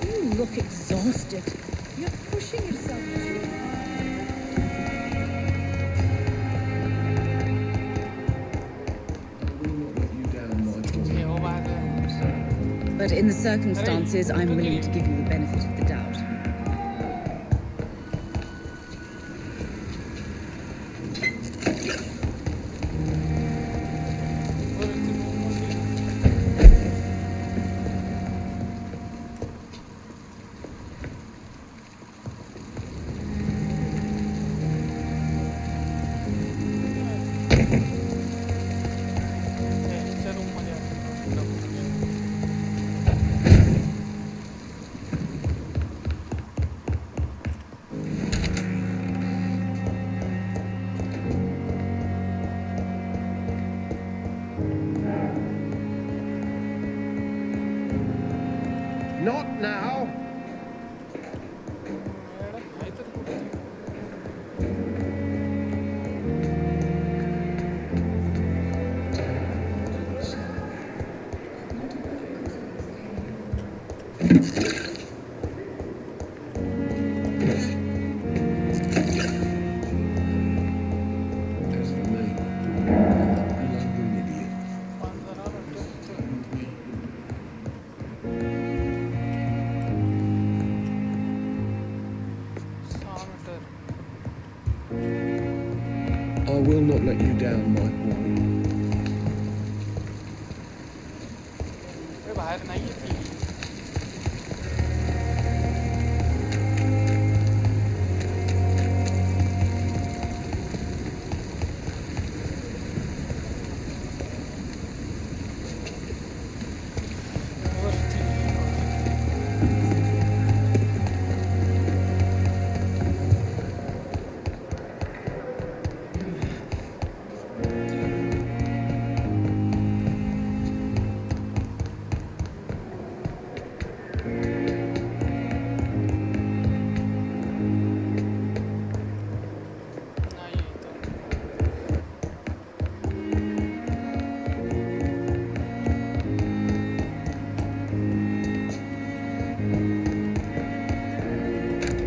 You look exhausted. You're pushing yourself too hard. But in the circumstances, I'm willing to give you the benefit of the doubt. Not now. I will not let you down, my boy. बाहेर नाही येते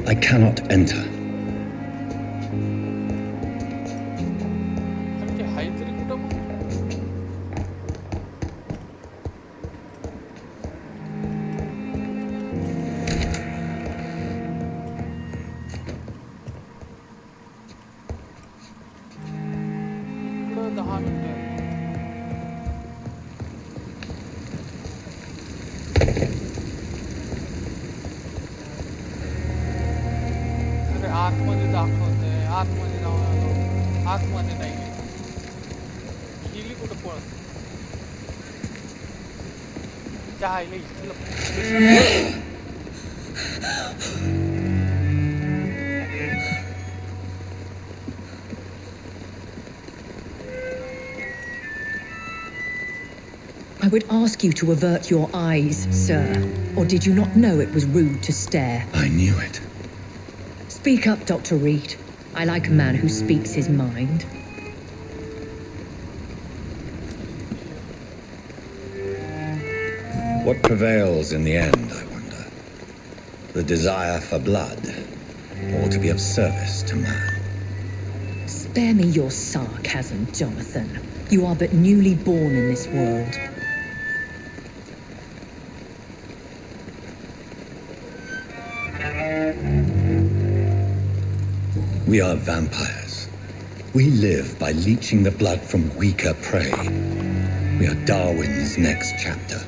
I cannot enter. आतमध्ये दाखवतंय आतमध्ये जाऊन आलो आतमध्ये नाही गेली कुठं पळत जायला इथलं I would ask you to avert your eyes, sir. Or did you not know it was rude to stare? I knew it. Speak up, Dr. Reed. I like a man who speaks his mind. What prevails in the end, I wonder? The desire for blood, or to be of service to man? Spare me your sarcasm, Jonathan. You are but newly born in this world. We are vampires. We live by leeching the blood from weaker prey. We are Darwin's next chapter,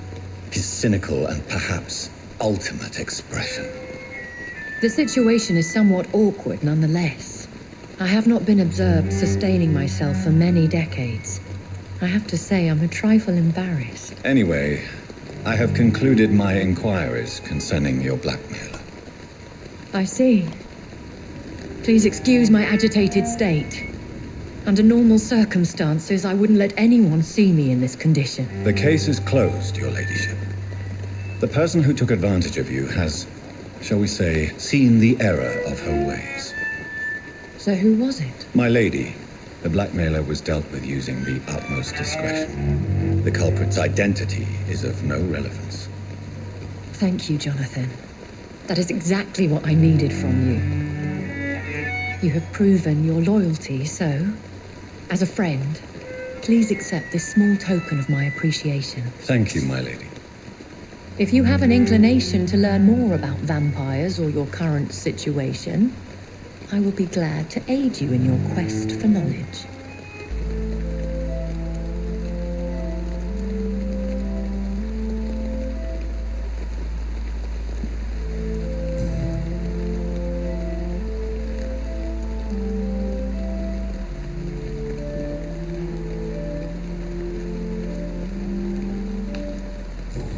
his cynical and perhaps ultimate expression. The situation is somewhat awkward nonetheless. I have not been observed sustaining myself for many decades. I have to say I'm a trifle embarrassed. Anyway, I have concluded my inquiries concerning your blackmailer. I see. Please excuse my agitated state. Under normal circumstances, I wouldn't let anyone see me in this condition. The case is closed, your ladyship. The person who took advantage of you has shall we say, seen the error of her ways. So who was it? My lady, the blackmailer was dealt with using the utmost discretion. The culprit's identity is of no relevance. Thank you, Jonathan. That is exactly what I needed from you. You have proven your loyalty, so, as a friend, please accept this small token of my appreciation. Thank you, my lady. If you have an inclination to learn more about vampires or your current situation, I will be glad to aid you in your quest for knowledge.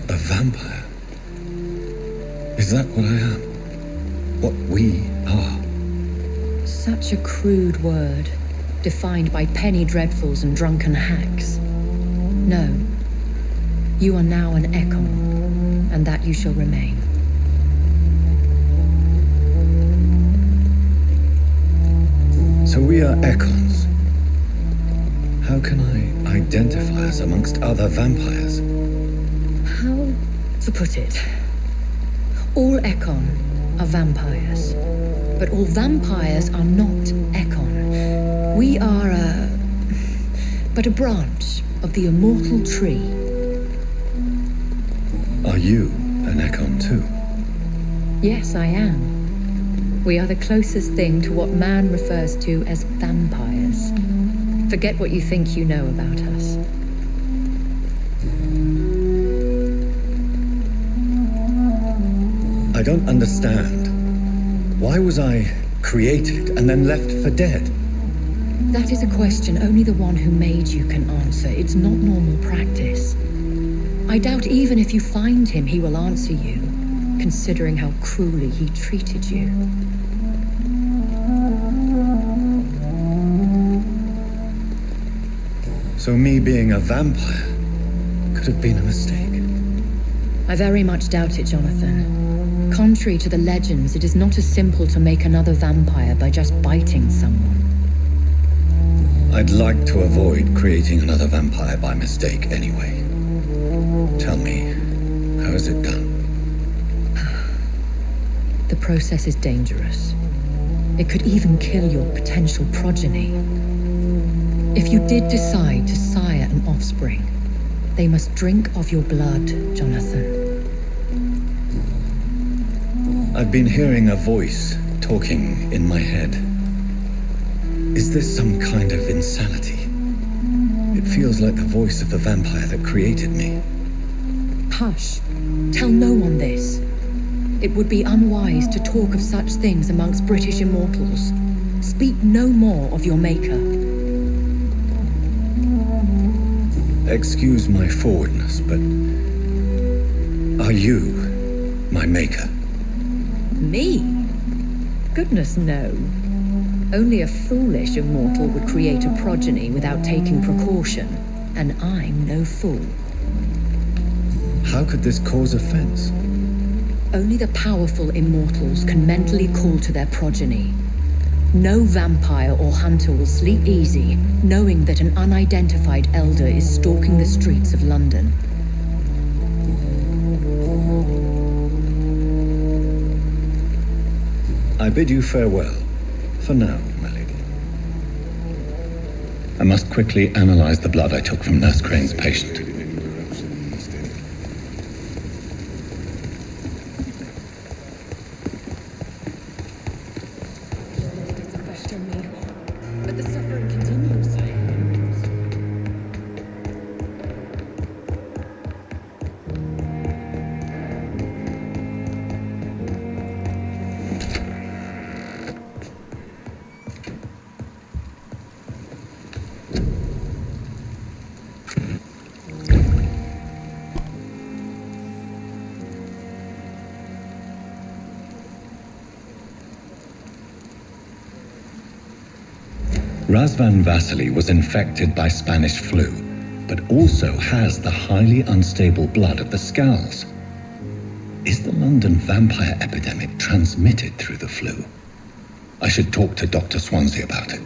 A vampire? Is that what I am? What we are? Such a crude word, defined by penny dreadfuls and drunken hacks. No. You are now an Ekon, and that you shall remain. So we are Ekons. How can I identify us amongst other vampires? How to put it? All Ekon are vampires. But all vampires are not Ekon. We are but a branch of the immortal tree. Are you an Ekon too? Yes, I am. We are the closest thing to what man refers to as vampires. Forget what you think you know about us. I don't understand. Why was I created and then left for dead? That is a question only the one who made you can answer. It's not normal practice. I doubt even if you find him, he will answer you, considering how cruelly he treated you. So me being a vampire could have been a mistake. I very much doubt it, Jonathan. Contrary to the legends, it is not as simple to make another vampire by just biting someone. I'd like to avoid creating another vampire by mistake anyway. Tell me, how is it done? The process is dangerous. It could even kill your potential progeny. If you did decide to sire an offspring, they must drink of your blood, Jonathan. I've been hearing a voice talking in my head. Is this some kind of insanity? It feels like the voice of the vampire that created me. Hush. Tell no one this. It would be unwise to talk of such things amongst British immortals. Speak no more of your maker. Excuse my forwardness, but are you my maker? Me? Goodness, no. Only a foolish immortal would create a progeny without taking precaution, and I'm no fool. How could this cause offense? Only the powerful immortals can mentally call to their progeny. No vampire or hunter will sleep easy, knowing that an unidentified elder is stalking the streets of London. I bid you farewell, for now, my lady. I must quickly analyze the blood I took from Nurse Crane's patient. But the suffering continues. Razvan Vasily was infected by Spanish flu, but also has the highly unstable blood of the Skulls. Is the London vampire epidemic transmitted through the flu? I should talk to Dr. Swansea about it.